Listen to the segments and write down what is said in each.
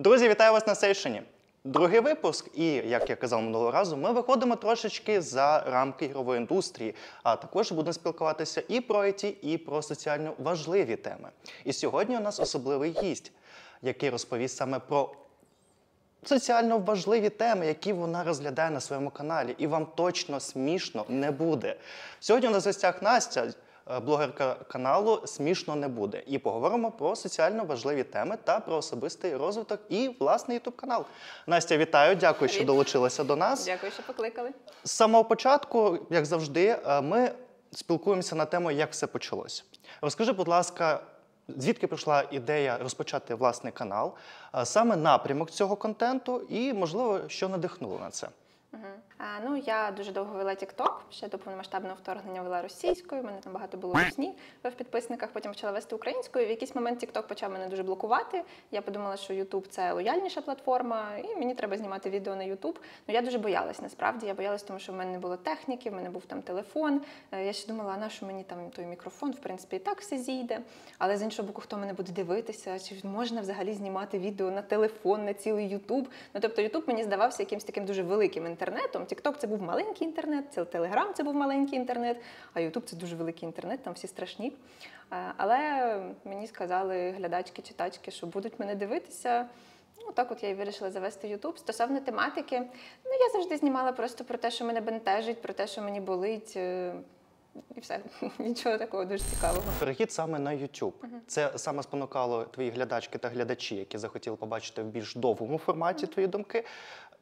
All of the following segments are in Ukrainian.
Друзі, вітаю вас на сейшені. Другий випуск, і, як я казав минулого разу, ми виходимо трошечки за рамки ігрової індустрії, а також будемо спілкуватися і про IT, і про соціально важливі теми. І сьогодні у нас особливий гість, який розповість саме про соціально важливі теми, які вона розглядає на своєму каналі. І вам точно смішно не буде. Сьогодні у нас в гостях Настя, блогерка каналу «Смішно не буде». І поговоримо про соціально важливі теми та про особистий розвиток і власний ютуб-канал. Настя, вітаю, дякую, що долучилася до нас. Дякую, що покликали. З самого початку, як завжди, ми спілкуємося на тему, як все почалося. Розкажи, будь ласка, звідки прийшла ідея розпочати власний канал, саме напрямок цього контенту і, можливо, що надихнуло на це? Я дуже довго вела TikTok, ще до повномасштабного вторгнення вела російською, в мене там багато було русні в підписниках, потім почала вести українською. В якийсь момент TikTok почав мене дуже блокувати. Я подумала, що YouTube – це лояльніша платформа, і мені треба знімати відео на YouTube. Я дуже боялась, насправді. Я боялась, тому що в мене не було техніки, в мене був там телефон. Я ще думала, а на що мені там той мікрофон, в принципі, і так все зійде. Але з іншого боку, хто мене буде дивитися, чи можна взагалі знімати відео на телефон, на цілий YouTube. Тобто YouTube мені здавався якимось таким дуже великим інтернетом. TikTok – це був маленький інтернет, Telegram – це був маленький інтернет, а YouTube – це дуже великий інтернет, там всі страшні. Але мені сказали глядачки, читачки, що будуть мене дивитися. Так от я і вирішила завести YouTube. Стосовно тематики, я завжди знімала просто про те, що мене бентежить, про те, що мені болить. І все. Нічого такого дуже цікавого. Перехід саме на YouTube. Це саме спонукало твої глядачки та глядачі, які захотіли побачити в більш довгому форматі твої думки.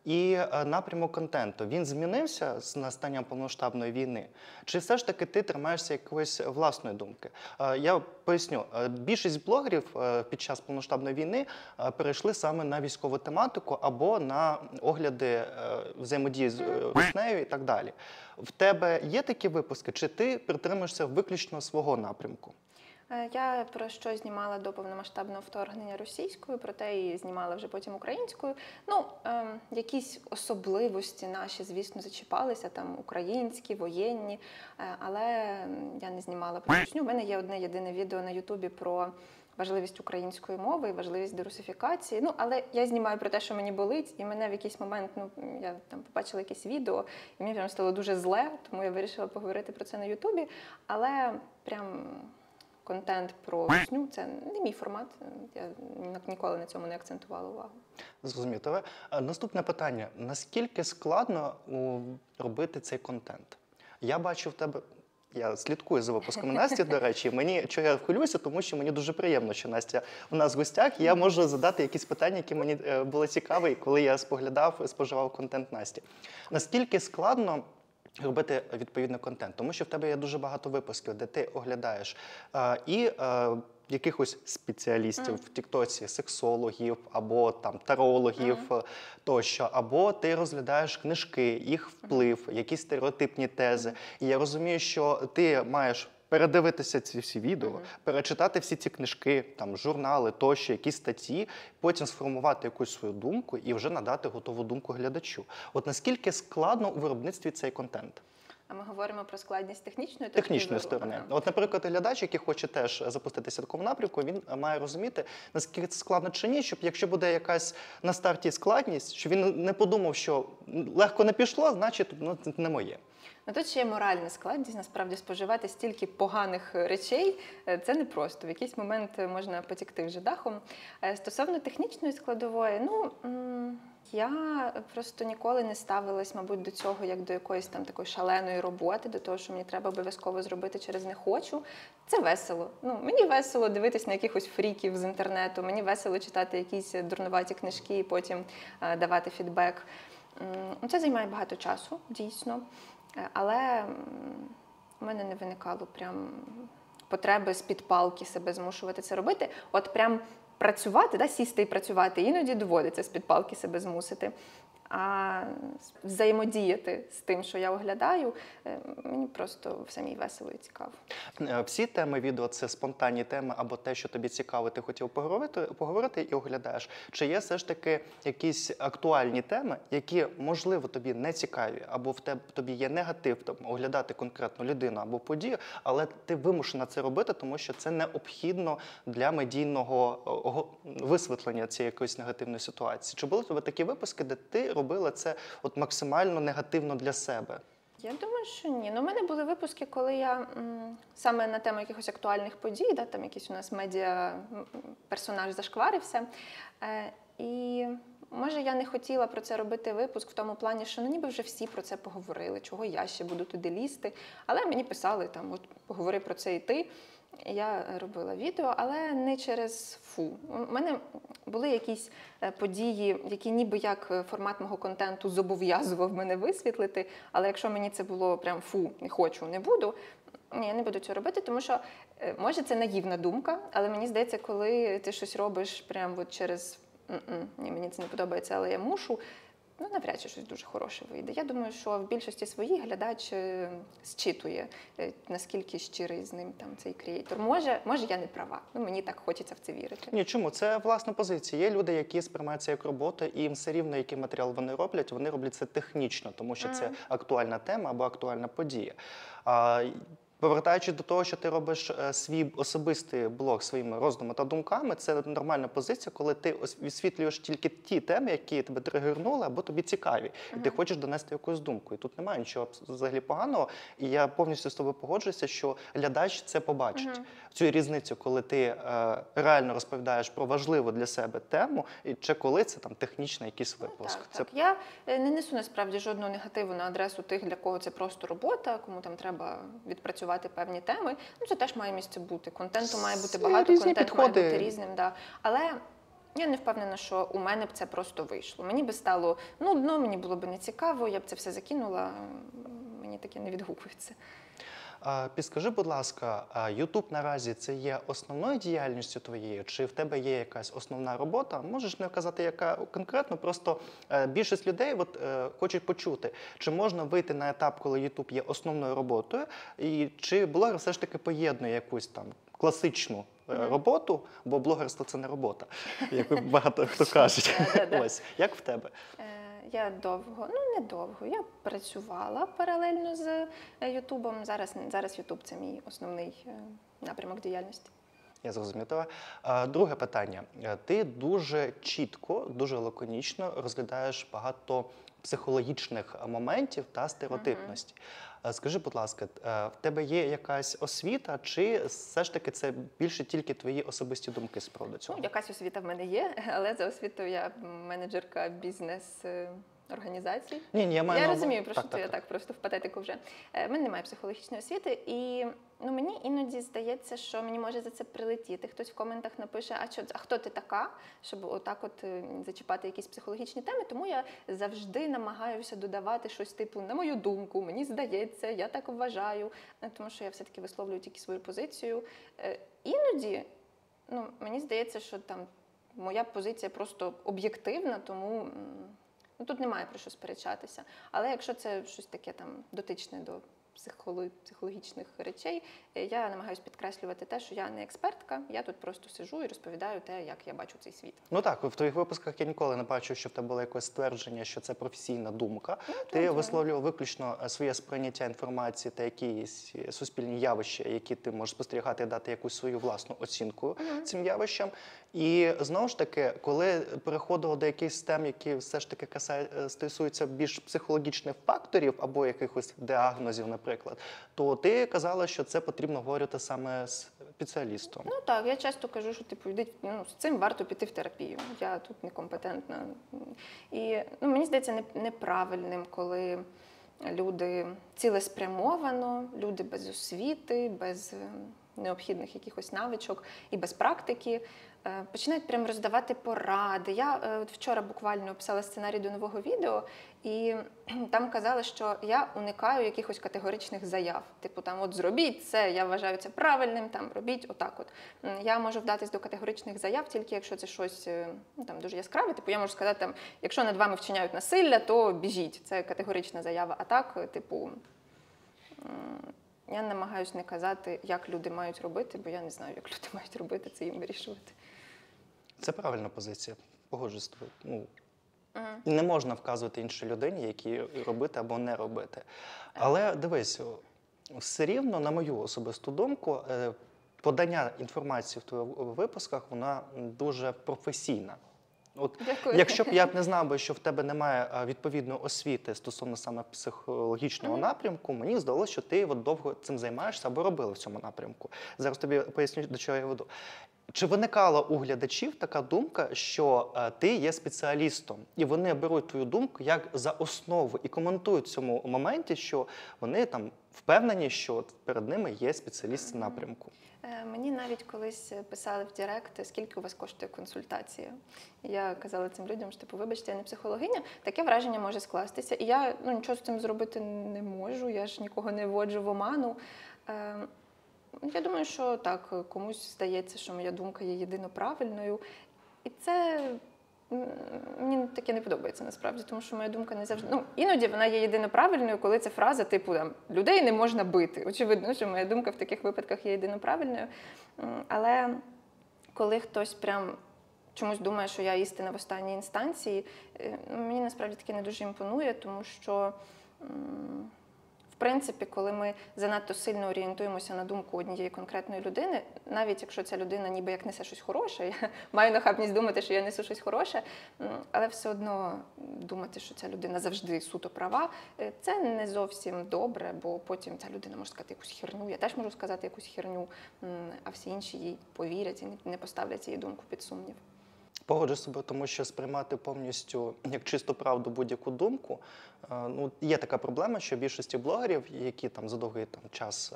І напрямок контенту, він змінився з настанням повномасштабної війни? Чи все ж таки ти тримаєшся якоїсь власної думки? Я поясню, більшість блогерів під час повномасштабної війни перейшли саме на військову тематику або на огляди взаємодії з руснею і так далі. В тебе є такі випуски, чи ти притримуєшся виключно свого напрямку? Я про що знімала до повномасштабного вторгнення російською, проте і знімала вже потім українською. Якісь особливості наші, звісно, зачіпалися, там українські, воєнні, але я не знімала про русню. У мене є одне єдине відео на Ютубі про важливість української мови і важливість дерусифікації. Але я знімаю про те, що мені болить, і мене в якийсь момент, я там побачила якесь відео, і мені прям стало дуже зле, тому я вирішила поговорити про це на Ютубі, але прям контент про русню – це не мій формат, я ніколи на цьому не акцентувала увагу. Зрозумів тебе. Наступне питання. Наскільки складно робити цей контент? Я бачу в тебе, я слідкую за випусками Насті, до речі, чого я хвилююся, тому що мені дуже приємно, що Настя у нас в гостях, і я можу задати якісь питання, які мені були цікаві, коли я споживав контент Насті. Наскільки складно робити відповідний контент? Тому що в тебе є дуже багато випусків, де ти оглядаєш якихось спеціалістів в тіктоці, сексологів або там тарологів тощо, або ти розглядаєш книжки, їх вплив, якісь стереотипні тези. І я розумію, що ти маєш передивитися ці всі відео, перечитати всі ці книжки, там, журнали тощо, якісь статті, потім сформувати якусь свою думку і вже надати готову думку глядачу. От наскільки складно у виробництві цей контент? А ми говоримо про складність технічної сторони. От, наприклад, глядач, який хоче теж запуститися в такому напрямку, він має розуміти, наскільки це складно чи ні, щоб якщо буде якась на старті складність, щоб він не подумав, що легко не пішло, значить, це не моє. Тут ще є моральна складність, насправді, споживати стільки поганих речей, це непросто. В якийсь момент можна потікти вже дахом. Стосовно технічної складової, я просто ніколи не ставилась, мабуть, до цього, як до якоїсь там такої шаленої роботи, до того, що мені треба обов'язково зробити через «не хочу». Це весело. Мені весело дивитись на якихось фріків з інтернету, мені весело читати якісь дурнуваті книжки і потім давати фідбек. Це займає багато часу, дійсно. Але в мене не виникало прям потреби з-під палки себе змушувати це робити. От прям працювати, сісти і працювати, іноді доводиться з-під палки себе змусити. А взаємодіяти з тим, що я оглядаю, мені просто самій весело і цікаво. Всі теми відео – це спонтанні теми або те, що тобі цікаво, ти хотів поговорити і оглядаєш? Чи є все ж таки якісь актуальні теми, які, можливо, тобі не цікаві, або тобі є негатив там, оглядати конкретну людину або подію, але ти вимушена це робити, тому що це необхідно для медійного висвітлення цієї якоїсь негативної ситуації? Чи були у тебе такі випуски, де ти робила це от максимально негативно для себе? Я думаю, що ні. Ну, у мене були випуски, коли я саме на тему якихось актуальних подій, да, там якийсь у нас медіа персонаж зашкварився. І може я не хотіла про це робити випуск в тому плані, що ну ніби вже всі про це поговорили, чого я ще буду туди лізти. Але мені писали там, от поговори про це і ти. Я робила відео, але не через У мене були якісь події, які ніби як формат мого контенту зобов'язував мене висвітлити, але якщо мені це було прям не хочу, не буду, ні, я не буду цього робити, тому що, може, це наївна думка, але мені здається, коли ти щось робиш прям от через ні, мені це не подобається, але я мушу, ну, навряд чи щось дуже хороше вийде. Я думаю, що в більшості своїй глядач зчитує, наскільки щирий з ним там цей креатор. Може, я не права. Ну, мені так хочеться в це вірити. Ні, чому? Це власна позиція. Є люди, які сприймають це як роботу, і їм все рівно, який матеріал вони роблять це технічно, тому що це актуальна тема або актуальна подія. Повертаючись до того, що ти робиш свій особистий блог своїми роздумами та думками, це нормальна позиція, коли ти висвітлюєш тільки ті теми, які тебе тригернули або тобі цікаві, і ти хочеш донести якусь думку. І тут немає нічого взагалі поганого, і я повністю з тобою погоджуюся, що глядач це побачить. Цю різницю, коли ти реально розповідаєш про важливу для себе тему, чи коли це там технічний якийсь випуск. Так. Я не несу насправді жодного негативу на адресу тих, для кого це просто робота, кому там треба відпрацювати певні теми. Ну, це теж має місце бути. Контенту має бути багато, контент має бути різним. Да. Але я не впевнена, що у мене б це просто вийшло. Мені би стало нудно, мені було б нецікаво, я б це все закинула, мені таке не відгукується. Підскажи, будь ласка, YouTube наразі це є основною діяльністю твоєю, чи в тебе є якась основна робота? Можеш не вказати, яка конкретно, просто більшість людей хочуть почути, чи можна вийти на етап, коли YouTube є основною роботою, і чи блогер все ж таки поєднує якусь там класичну роботу, бо блогерство – це не робота, як багато хто кажуть. Ось, як в тебе? Я недовго, я працювала паралельно з Ютубом. Зараз Ютуб – це мій основний напрямок діяльності. Я зрозумів тебе. Друге питання. Ти дуже чітко, дуже лаконічно розглядаєш багато психологічних моментів та стереотипності. Скажи, будь ласка, в тебе є якась освіта, чи все ж таки це більше тільки твої особисті думки з приводу цього? Ну, якась освіта в мене є, але за освітою я менеджерка бізнес-організацій. Я розумію, про що я так просто в патетику вже. В мене немає психологічної освіти, і мені іноді здається, що мені може за це прилетіти. Хтось в коментах напише, а хто ти така, щоб отак зачіпати якісь психологічні теми, тому я завжди намагаюся додавати щось типу, на мою думку, мені здається, я так вважаю, тому що я все-таки висловлюю тільки свою позицію. Іноді, мені здається, що там моя позиція просто об'єктивна, тому тут немає про що сперечатися. Але якщо це щось таке там дотичне до психологічних речей, я намагаюся підкреслювати те, що я не експертка, я тут просто сиджу і розповідаю те, як я бачу цей світ. Ну так, в твоїх випусках я ніколи не бачив, що в тебе було якесь ствердження, що це професійна думка. Ти висловлював виключно своє сприйняття інформації та якісь суспільні явища, які ти можеш спостерігати і дати якусь свою власну оцінку цим явищам. І знову ж таки, коли переходило до якихось тем, які все ж таки стосуються більш психологічних факторів або якихось діагнозів, наприклад, то ти казала, що це потрібно говорити саме з спеціалістом. Ну так, я часто кажу, що з цим варто піти в терапію. Я тут некомпетентна. І мені здається неправильним, коли люди цілеспрямовано, люди без освіти, без необхідних якихось навичок і без практики починають прям роздавати поради. Я от вчора буквально писала сценарій до нового відео, і там казали, що я уникаю якихось категоричних заяв. Типу, там, от зробіть це, я вважаю це правильним, там, робіть отак от. Я можу вдатись до категоричних заяв, тільки якщо це щось ну, там, дуже яскраве. Типу, я можу сказати, там, якщо над вами вчиняють насилля, то біжіть. Це категорична заява. А так, типу, я намагаюся не казати, як люди мають робити, бо я не знаю, як люди мають робити, це їм вирішувати. Це правильна позиція, погоджуюсь з тобою. Ну, не можна вказувати іншій людині, які робити або не робити. Але дивись, все рівно, на мою особисту думку, подання інформації в твоїх випусках, вона дуже професійна. От, Дякую. якщо б я б не знав би, що в тебе немає відповідної освіти стосовно саме психологічного напрямку, мені здалося, що ти от довго цим займаєшся або робила в цьому напрямку. Зараз тобі поясню, до чого я веду. Чи виникала у глядачів така думка, що ти є спеціалістом, і вони беруть твою думку як за основу і коментують в цьому моменті, що вони там впевнені, що перед ними є спеціаліст в напрямку? Мені навіть колись писали в Директ, скільки у вас коштує консультація. Я казала цим людям, що типу, вибачте, я не психологиня, таке враження може скластися. І я нічого з цим зробити не можу, я ж нікого не вводжу в оману. Я думаю, що так, комусь здається, що моя думка є єдино правильною. І це мені таке не подобається насправді, тому що моя думка не завжди. Ну, іноді вона є єдино правильною, коли це фраза типу там, людей не можна бити. Очевидно, що моя думка в таких випадках є єдино правильною. Але коли хтось прям чомусь думає, що я істина в останній інстанції, мені насправді таке не дуже імпонує, тому що в принципі, коли ми занадто сильно орієнтуємося на думку однієї конкретної людини, навіть якщо ця людина ніби як несе щось хороше, я маю нахабність думати, що я несу щось хороше, але все одно думати, що ця людина завжди суто права, це не зовсім добре, бо потім ця людина може сказати якусь херню, я теж можу сказати якусь херню, а всі інші їй повірять і не поставлять її думку під сумнів. Погоджуюсь з собою, тому що сприймати повністю як чисту правду будь-яку думку. Ну, є така проблема, що більшості блогерів, які там за довгий час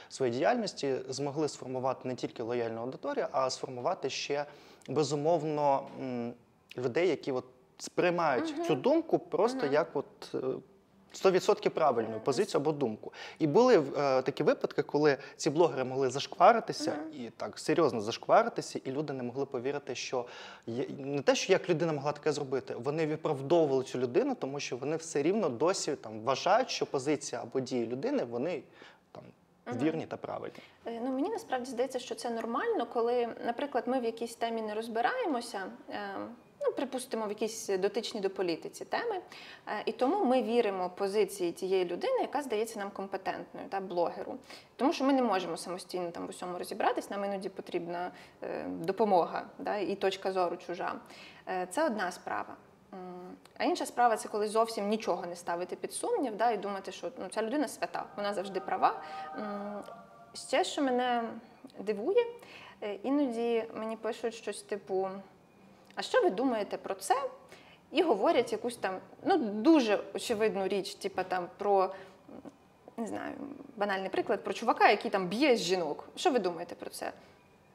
своєї діяльності змогли сформувати не тільки лояльну аудиторію, а сформувати ще безумовно людей, які от сприймають цю думку просто як от 100% правильну позицію або думку. І були такі випадки, коли ці блогери могли зашкваритися, і так серйозно зашкваритися, і люди не могли повірити, що не те, що як людина могла таке зробити, вони виправдовували цю людину, тому що вони все рівно досі там вважають, що позиція або дії людини, вони там вірні та правильні. Ну, мені насправді здається, що це нормально, коли, наприклад, ми в якійсь темі не розбираємося, ну, припустимо, в якісь дотичні до політиці теми, і тому ми віримо позиції тієї людини, яка здається нам компетентною, та, блогеру. Тому що ми не можемо самостійно там в усьому розібратись, нам іноді потрібна допомога, да, і точка зору чужа. Це одна справа. А інша справа – це коли зовсім нічого не ставити під сумнів, да, і думати, що ну, ця людина свята, вона завжди права. Ще, що мене дивує, іноді мені пишуть щось типу: а що ви думаєте про це? І говорять якусь там, ну, дуже очевидну річ, типу там про, не знаю, банальний приклад, про чувака, який там б'є жінок. Що ви думаєте про це?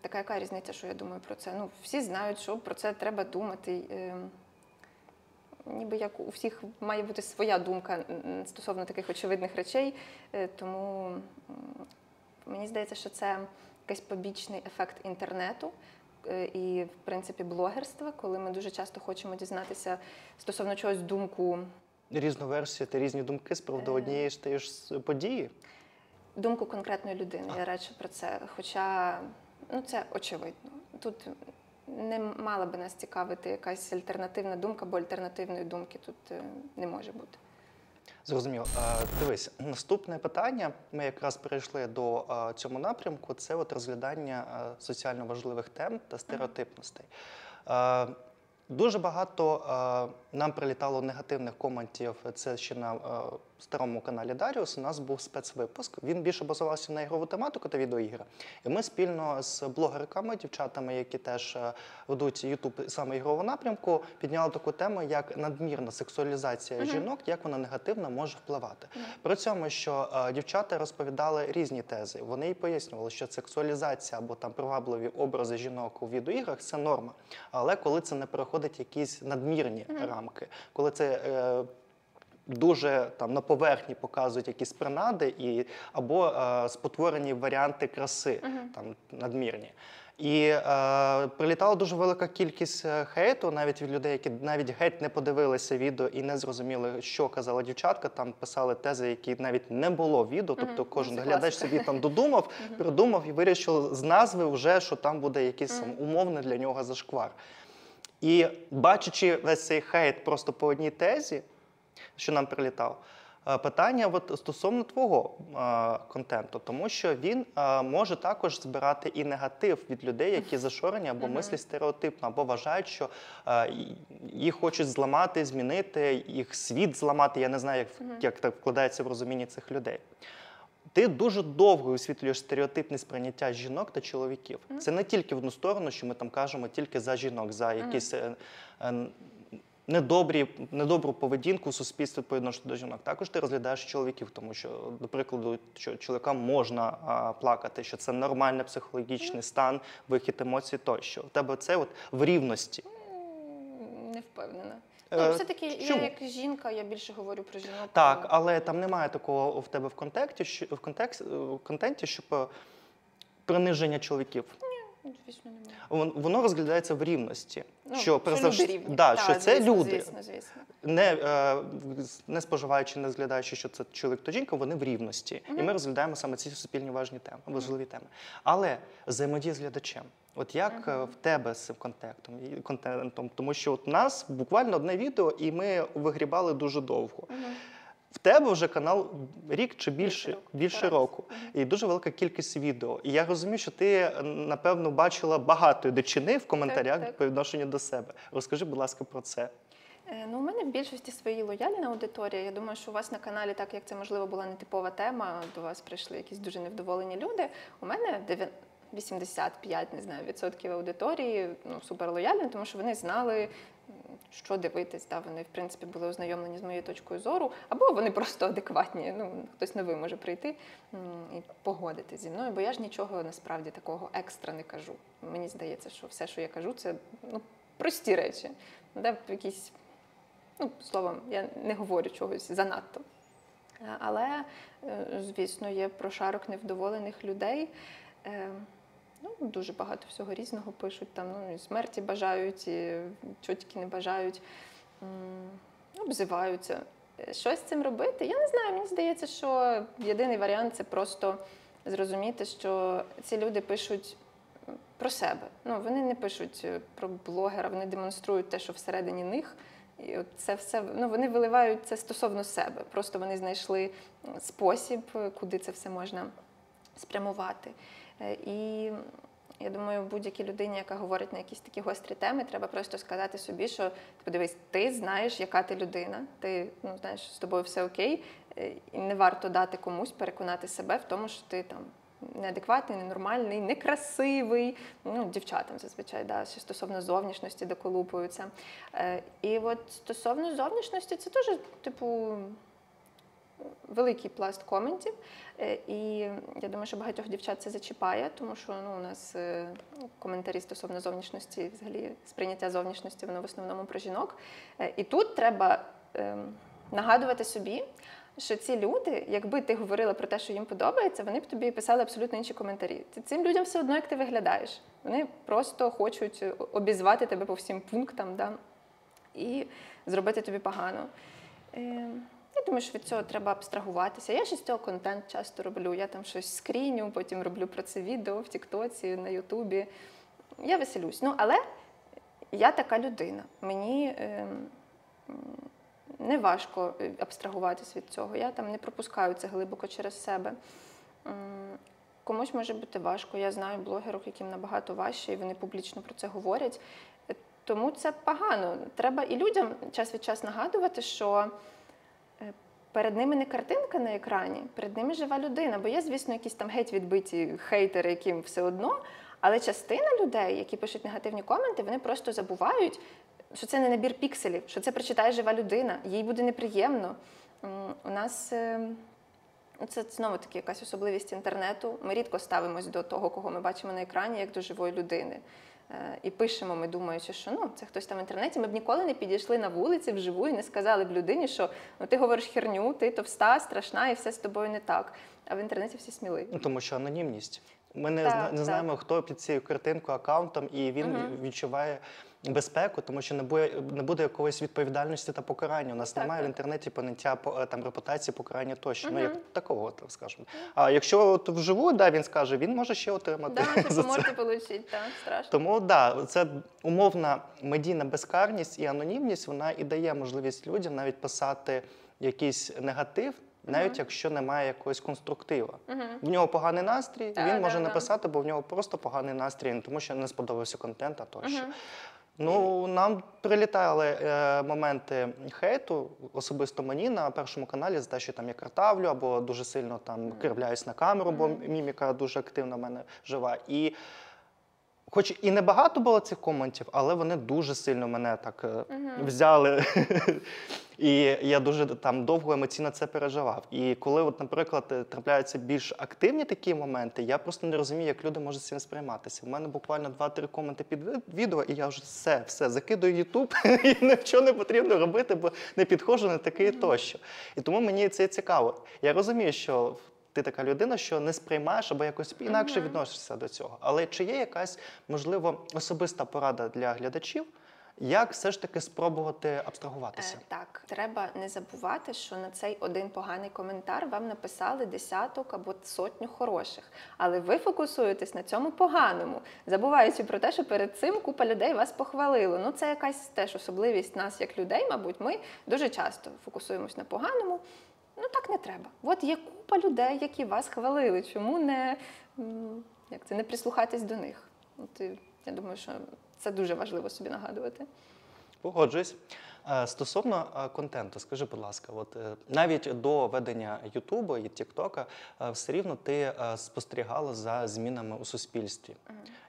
Така яка різниця, що я думаю про це? Ну, всі знають, що про це треба думати. Ніби як у всіх має бути своя думка стосовно таких очевидних речей, тому мені здається, що це якийсь побічний ефект інтернету і, в принципі, блогерства, коли ми дуже часто хочемо дізнатися стосовно чогось думку. Різну версію та різні думки з приводу однієї ж тієї ж події. Думку конкретної людини, я радше про це, хоча ну, це очевидно. Тут не мала би нас цікавити якась альтернативна думка, бо альтернативної думки тут не може бути. Зрозуміло. Дивись, наступне питання, ми якраз перейшли до цього напрямку, це от розглядання соціально важливих тем та стереотипностей. Дуже багато нам прилітало негативних коментів, це ще на старому каналі Даріус у нас був спецвипуск. Він більше базувався на ігрову тематику та відеоігри. І ми спільно з блогерками, дівчатами, які теж ведуть YouTube саме ігрового напрямку, підняли таку тему, як надмірна сексуалізація жінок, як вона негативно може впливати. При цьому, що дівчата розповідали різні тези. Вони і пояснювали, що сексуалізація або там привабливі образи жінок у відеоіграх – це норма. Але коли це не переходить якісь надмірні рамки, коли це дуже там на поверхні показують якісь принади або спотворені варіанти краси, там надмірні. І прилітала дуже велика кількість хейту, навіть від людей, які навіть геть не подивилися відео і не зрозуміли, що казала дівчатка. Там писали тези, які навіть не було відео, тобто кожен глядач собі там додумав, придумав і вирішив з назви вже, що там буде якийсь умовний для нього зашквар. І бачачи весь цей хейт просто по одній тезі, що нам прилітав, питання стосовно твого контенту, тому що він може також збирати і негатив від людей, які зашорені або мислять стереотипно, або вважають, що їх хочуть зламати, змінити, їх світ зламати. Я не знаю, як так вкладається в розумінні цих людей. Ти дуже довго освітлюєш стереотипне сприйняття жінок та чоловіків. Це не тільки в одну сторону, що ми там кажемо тільки за жінок, за якісь недобру поведінку в суспільстві по відношенню до жінок. Також ти розглядаєш чоловіків, тому що, до прикладу, що чоловікам можна плакати, що це нормальний психологічний стан, вихід емоцій тощо. У тебе це в рівності. Не впевнена. Ну, все-таки я чому? як жінка, я більше говорю про жінок. Так, але там немає такого в тебе в контенті, щоб приниження чоловіків. Ні, звісно, немає. Воно розглядається в рівності. Ну, що люди рівні. Що це звісно, люди. Звісно. Не споживаючи, не розглядаючи, що це чоловік та жінка, вони в рівності. І ми розглядаємо саме ці суспільні важливі теми. Але взаємодія з глядачем. От як в тебе з цим контентом? Тому що от у нас буквально одне відео, і ми вигрібали дуже довго. В тебе вже канал рік чи більше року. І дуже велика кількість відео. І я розумію, що ти, напевно, бачила багато дичини в коментарях по відношенню до себе. Розкажи, будь ласка, про це. Ну, у мене в більшості своїй лояльна аудиторія. Я думаю, що у вас на каналі, так як це, можливо, була нетипова тема, до вас прийшли якісь дуже невдоволені люди. У мене 85, не знаю, відсотків аудиторії супер лояльні, тому що вони знали, що дивитись. Вони, в принципі, були ознайомлені з моєю точкою зору, або вони просто адекватні. Хтось новий може прийти і погодитись зі мною, бо я ж нічого насправді такого екстра не кажу. Мені здається, що все, що я кажу, це прості речі. Якісь, словом, я не говорю чогось занадто. Але, звісно, є прошарок невдоволених людей. Дуже багато всього різного пишуть, і смерті бажають, і чого не бажають, обзиваються. Що з цим робити? Я не знаю, мені здається, що єдиний варіант – це просто зрозуміти, що ці люди пишуть про себе. Вони не пишуть про блогера, вони демонструють те, що всередині них. І це все, вони виливають це стосовно себе. Просто вони знайшли спосіб, куди це все можна спрямувати. І я думаю, будь-якій людині, яка говорить на якісь такі гострі теми, треба просто сказати собі, що подивись, ти знаєш, яка ти людина, ти знаєш, з тобою все окей, і не варто дати комусь переконати себе в тому, що ти там неадекватний, ненормальний, некрасивий. Дівчатам зазвичай, ще стосовно зовнішності доколупуються. І от стосовно зовнішності, це теж, великий пласт коментів. І я думаю, що багатьох дівчат це зачіпає, тому що у нас коментарі стосовно зовнішності, взагалі сприйняття зовнішності, воно в основному про жінок. І тут треба нагадувати собі, що ці люди, якби ти говорила про те, що їм подобається, вони б тобі писали абсолютно інші коментарі. Цим людям все одно, як ти виглядаєш. Вони просто хочуть обізвати тебе по всім пунктам, і зробити тобі погано. Я думаю, що від цього треба абстрагуватися. Я ще з цього контент часто роблю. Я там щось скріню, потім роблю про це відео в Тіктоці, на Ютубі. Я веселюсь. Але я така людина. Мені не важко абстрагуватись від цього. Я там не пропускаю це глибоко через себе. Комусь може бути важко. Я знаю блогерів, яким набагато важче, і вони публічно про це говорять. Тому це погано. Треба і людям час від часу нагадувати, що перед ними не картинка на екрані, перед ними жива людина. Бо є, звісно, якісь там геть відбиті хейтери, яким все одно, але частина людей, які пишуть негативні коменти, вони просто забувають, що це не набір пікселів, що це прочитає жива людина, їй буде неприємно. У нас це знову-таки якась особливість інтернету. Ми рідко ставимось до того, кого ми бачимо на екрані, як до живої людини. І пишемо ми, думаючи, що це хтось там в інтернеті. Ми б ніколи не підійшли на вулиці вживу і не сказали б людині, що ти говориш херню, ти товста, страшна і все з тобою не так. А в інтернеті всі сміливі. Тому що анонімність. Ми не знаємо, хто під цією картинкою, аккаунтом, і він відчуває безпеку, тому що не буде якоїсь відповідальності та покарання. У нас немає в інтернеті поняття там репутації, покарання тощо. Ну, як такого, так скажемо. А якщо от вживу, він скаже, він може ще отримати за це. Можете отримати, страшно. Тому, це умовна медійна безкарність і анонімність, вона і дає можливість людям навіть писати якийсь негатив, навіть якщо немає якогось конструктива. В нього поганий настрій, він може написати, бо в нього просто поганий настрій, не тому що не сподобався контент, а тощо. Нам прилітали моменти хейту, особисто мені на Першому каналі, за те, що там я картавлю, або дуже сильно там кривляюсь на камеру, бо міміка дуже активна в мене жива. І хоч і небагато було цих коментів, але вони дуже сильно мене так взяли. І я дуже там довго емоційно це переживав. І коли, от, наприклад, трапляються більш активні такі моменти, я просто не розумію, як люди можуть з цим сприйматися. У мене буквально 2-3 коменти під відео, і я вже все, закидую YouTube, і нічого не потрібно робити, бо не підходжу на такий тощо. І тому мені це цікаво. Я розумію, що ти така людина, що не сприймаєш або якось інакше відносишся до цього. Але чи є якась, можливо, особиста порада для глядачів, як все ж таки спробувати абстрагуватися? Так, треба не забувати, що на цей один поганий коментар вам написали десяток або сотню хороших. Але ви фокусуєтесь на цьому поганому, забуваючи про те, що перед цим купа людей вас похвалило. Це якась теж особливість нас як людей, мабуть. Ми дуже часто фокусуємось на поганому. Так не треба. От є купа людей, які вас хвалили. Чому не прислухатись до них? Я думаю, що це дуже важливо собі нагадувати. Погоджуюсь. Стосовно контенту, скажи, будь ласка, навіть до ведення Ютубу і Тіктока все рівно ти спостерігала за змінами у суспільстві.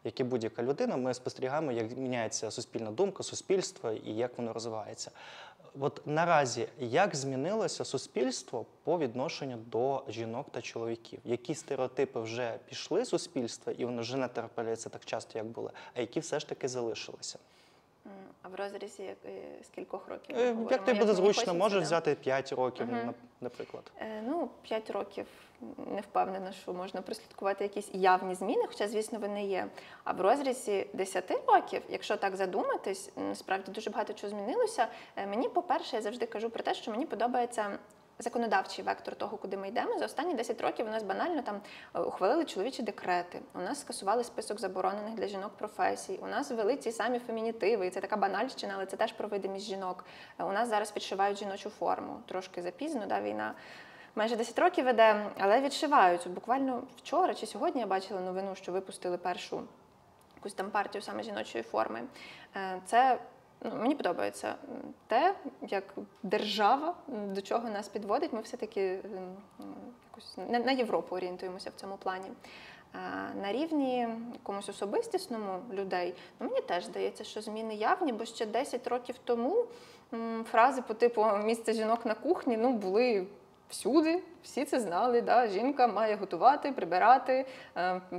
Як і будь-яка людина, ми спостерігаємо, як міняється суспільна думка, суспільство і як воно розвивається. Наразі, як змінилося суспільство по відношенню до жінок та чоловіків? Які стереотипи вже пішли з суспільства, і вони вже не терпеляться так часто, як були, а які все ж таки залишилися? А в розрізі скількох років? Як тобі буде зручно, можеш взяти 5 років, наприклад? 5 років не впевнена, що можна прослідкувати якісь явні зміни, хоча, звісно, вони є. А в розрізі 10 років, якщо так задуматись, насправді дуже багато чого змінилося. Мені, по-перше, я завжди кажу про те, що мені подобається законодавчий вектор того, куди ми йдемо. За останні 10 років у нас банально ухвалили чоловічі декрети, у нас скасували список заборонених для жінок професій, у нас ввели ті самі фемінітиви, і це така банальщина, але це теж про видимість жінок. У нас зараз підшивають жіночу форму. Трошки запізно, війна майже 10 років веде, але відшивають. Буквально вчора чи сьогодні я бачила новину, що випустили першу якусь там партію саме жіночої форми. Це мені подобається те, як держава до чого нас підводить. Ми все-таки якось на Європу орієнтуємося в цьому плані. На рівні якомусь особистісному людей, мені теж здається, що зміни явні, бо ще 10 років тому фрази по типу «місце жінок на кухні» були всюди, всі це знали, жінка має готувати, прибирати,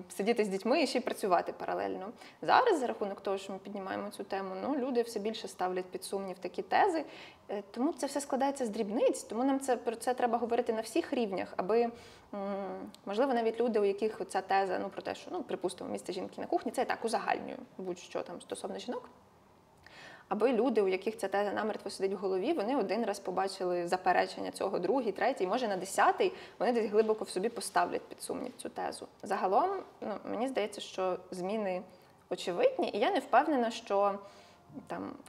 сидіти з дітьми і ще й працювати паралельно. Зараз, за рахунок того, що ми піднімаємо цю тему, люди все більше ставлять під сумнів такі тези, тому це все складається з дрібниць, тому нам про це треба говорити на всіх рівнях, аби, можливо, навіть люди, у яких ця теза, про те, що, припустимо, місце жінки на кухні, це я так узагальнюю, будь-що там стосовно жінок, аби люди, у яких ця теза намертво сидить в голові, вони один раз побачили заперечення цього, другий, третій, може на 10-й, вони десь глибоко в собі поставлять під сумнів цю тезу. Загалом, мені здається, що зміни очевидні, і я не впевнена, що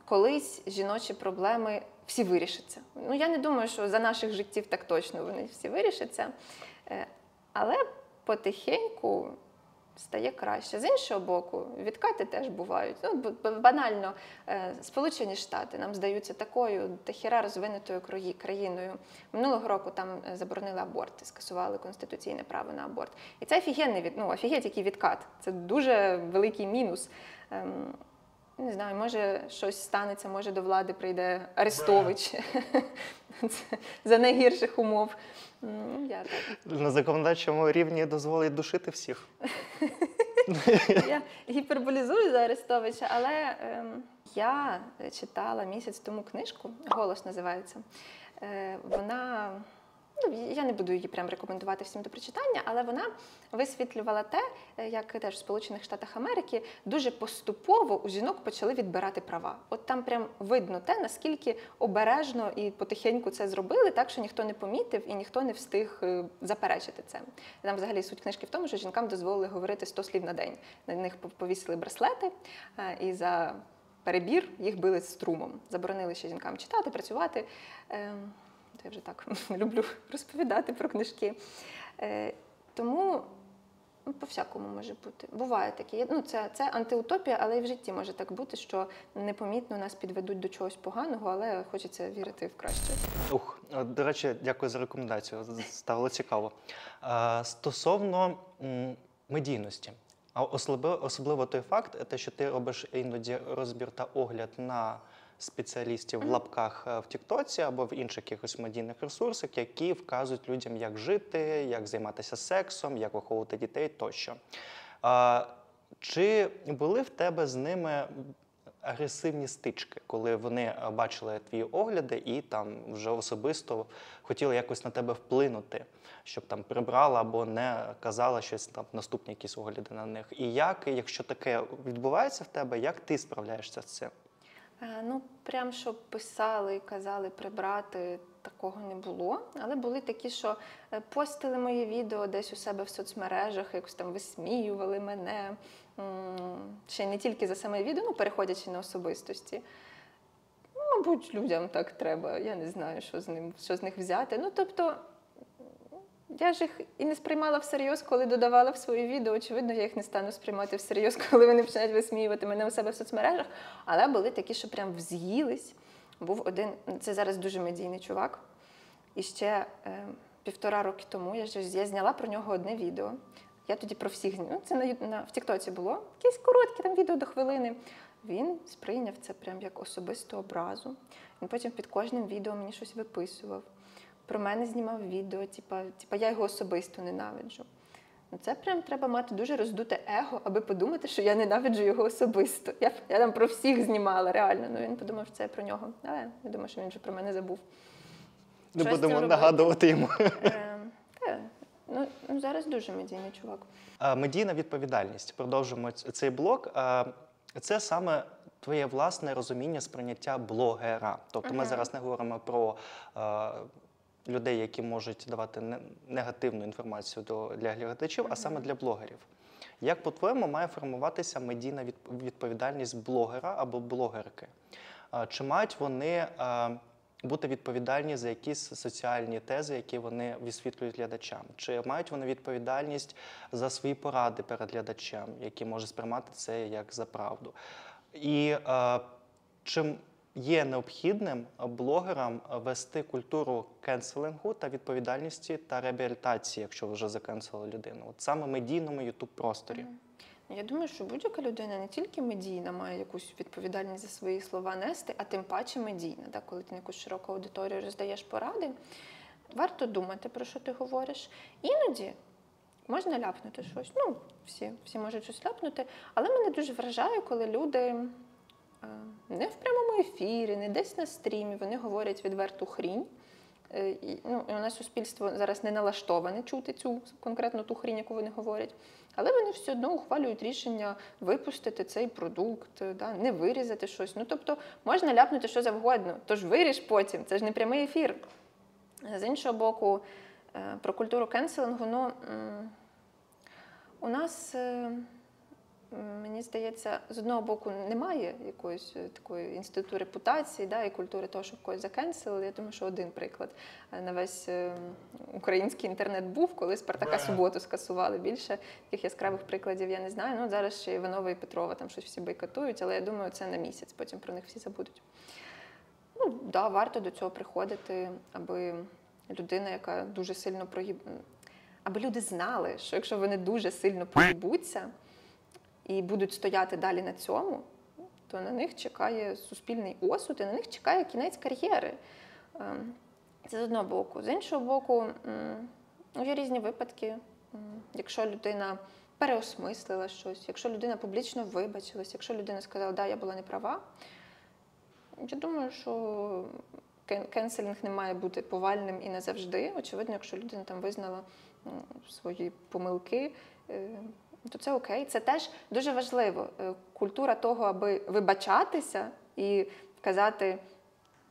колись жіночі проблеми всі вирішаться. Я не думаю, що за наших життів так точно вони всі вирішаться, але потихеньку стає краще. З іншого боку, відкати теж бувають. Ну, банально, Сполучені Штати нам здаються такою дохіра розвинутою країною. Минулого року там заборонили аборти, скасували конституційне право на аборт. І це офігенний офігеть, який відкат. Це дуже великий мінус. Не знаю, може щось станеться, може до влади прийде Арестович за найгірших умов. Я так. На законодавчому рівні дозволить душити всіх. Я гіперболізую за Арестовича, але я читала місяць тому книжку, «Голос» називається. Вона, я не буду її прям рекомендувати всім до прочитання, але вона висвітлювала те, як теж в Сполучених Штатах Америки дуже поступово у жінок почали відбирати права. От там прям видно те, наскільки обережно і потихеньку це зробили, так, що ніхто не помітив і ніхто не встиг заперечити це. Там взагалі суть книжки в тому, що жінкам дозволили говорити 100 слів на день. На них повісили браслети і за перебір їх били струмом. Заборонили ще жінкам читати, працювати. Я вже так люблю розповідати про книжки. Тому по-всякому може бути. Буває таке. Це антиутопія, але і в житті може так бути, що непомітно нас підведуть до чогось поганого, але хочеться вірити в краще. До речі, дякую за рекомендацію. Стало цікаво. Стосовно медійності. Особливо той факт, те, що ти робиш іноді розбір та огляд на спеціалістів в лапках в Тіктоці або в інших якихось медійних ресурсах, які вказують людям, як жити, як займатися сексом, як виховувати дітей тощо. Чи були в тебе з ними агресивні стички, коли вони бачили твої огляди і там вже особисто хотіли якось на тебе вплинути, щоб там прибрала або не казала щось там наступні якісь огляди на них? І як, якщо таке відбувається в тебе, як ти справляєшся з цим? Прям, щоб писали і казали прибрати, такого не було. Але були такі, що постили мої відео десь у себе в соцмережах, якось там висміювали мене. Ще не тільки за саме відео, переходячи на особистості. Мабуть, людям так треба. Я не знаю, що з них взяти. Тобто, я ж їх і не сприймала всерйоз, коли додавала в свої відео. Очевидно, я їх не стану сприймати всерйоз, коли вони починають висміювати мене у себе в соцмережах. Але були такі, що прям вз'їлись. Був один, це зараз дуже медійний чувак. І ще 1,5 роки тому я зняла про нього одне відео. Я тоді про всіх зняла. Це в Тіктоці було. Якісь короткі там відео до хвилини. Він сприйняв це прям як особисту образу. Він потім під кожним відео мені щось виписував. Про мене знімав відео, я його особисто ненавиджу. Це прям треба мати дуже роздуте его, аби подумати, що я ненавиджу його особисто. Я там про всіх знімала, реально. Він подумав, що це про нього. Але я думаю, що він вже про мене забув. Не будемо нагадувати йому. Зараз дуже медійний чувак. Медійна відповідальність. Продовжимо цей блок. Це саме твоє власне розуміння сприйняття блогера. Тобто ми зараз не говоримо про людей, які можуть давати негативну інформацію для глядачів, а саме для блогерів. Як, по-твоєму, має формуватися медійна відповідальність блогера або блогерки? Чи мають вони бути відповідальні за якісь соціальні тези, які вони висвітлюють глядачам? Чи мають вони відповідальність за свої поради перед глядачем, які може сприймати це як за правду? І чим є необхідним блогерам вести культуру кенселингу та відповідальності та реабілітації, якщо вже закенселили людину? От саме в медійному ютуб-просторі. Я думаю, що будь-яка людина, не тільки медійна, має якусь відповідальність за свої слова нести, а тим паче медійна. Так, коли ти на якусь широку аудиторію роздаєш поради, варто думати, про що ти говориш. Іноді можна ляпнути щось. Всі можуть щось ляпнути, але мене дуже вражає, коли люди не в прямому ефірі, не десь на стрімі, вони говорять відверту хрінь. І у нас суспільство зараз не налаштоване чути цю конкретну ту хрінь, яку вони говорять. Але вони все одно ухвалюють рішення випустити цей продукт, не вирізати щось. Тобто можна ляпнути що завгодно, тож виріж потім, це ж не прямий ефір. З іншого боку, про культуру кенселингу, у нас Мені здається, з одного боку немає якоїсь такої інституту репутації, да, і культури того, що когось закенселили. Я думаю, що один приклад на весь український інтернет був, коли Спартака Суботу скасували. Більше таких яскравих прикладів я не знаю. Ну, зараз ще Іванова і Петрова там щось всі бойкотують, але я думаю, це на місяць, потім про них всі забудуть. Ну, да, варто до цього приходити, аби людина, яка дуже сильно аби люди знали, що якщо вони дуже сильно проїбуться і будуть стояти далі на цьому, то на них чекає суспільний осуд і на них чекає кінець кар'єри. Це з одного боку. З іншого боку, є різні випадки. Якщо людина переосмислила щось, якщо людина публічно вибачилась, якщо людина сказала, да, я була не права, я думаю, що кенселінг не має бути повальним і назавжди. Очевидно, якщо людина там визнала свої помилки, то це окей. Це теж дуже важливо. Культура того, аби вибачатися і казати,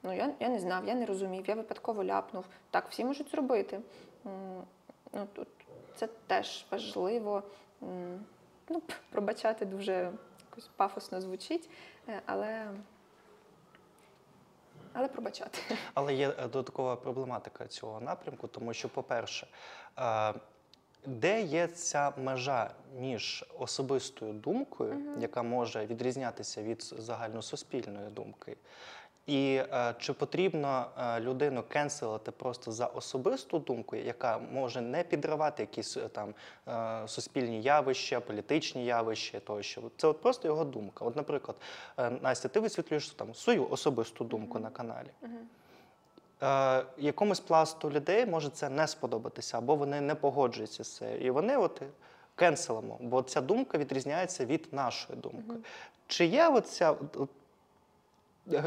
ну я не знав, я не розумів, я випадково ляпнув. Так, всі можуть зробити. Ну, це теж важливо. Ну, пробачати дуже якось пафосно звучить, але пробачати. Але є додаткова проблематика цього напрямку, тому що, по-перше, де є ця межа між особистою думкою, яка може відрізнятися від загальносуспільної думки, і чи потрібно людину кенселити просто за особисту думку, яка може не підривати якісь там суспільні явища, політичні явища тощо. Це от просто його думка. От, наприклад, Настя, ти висвітлюєш там свою особисту думку на каналі. Якомусь пласту людей може це не сподобатися, або вони не погоджуються з цим. І вони от кенселимо, бо ця думка відрізняється від нашої думки. Чи є оця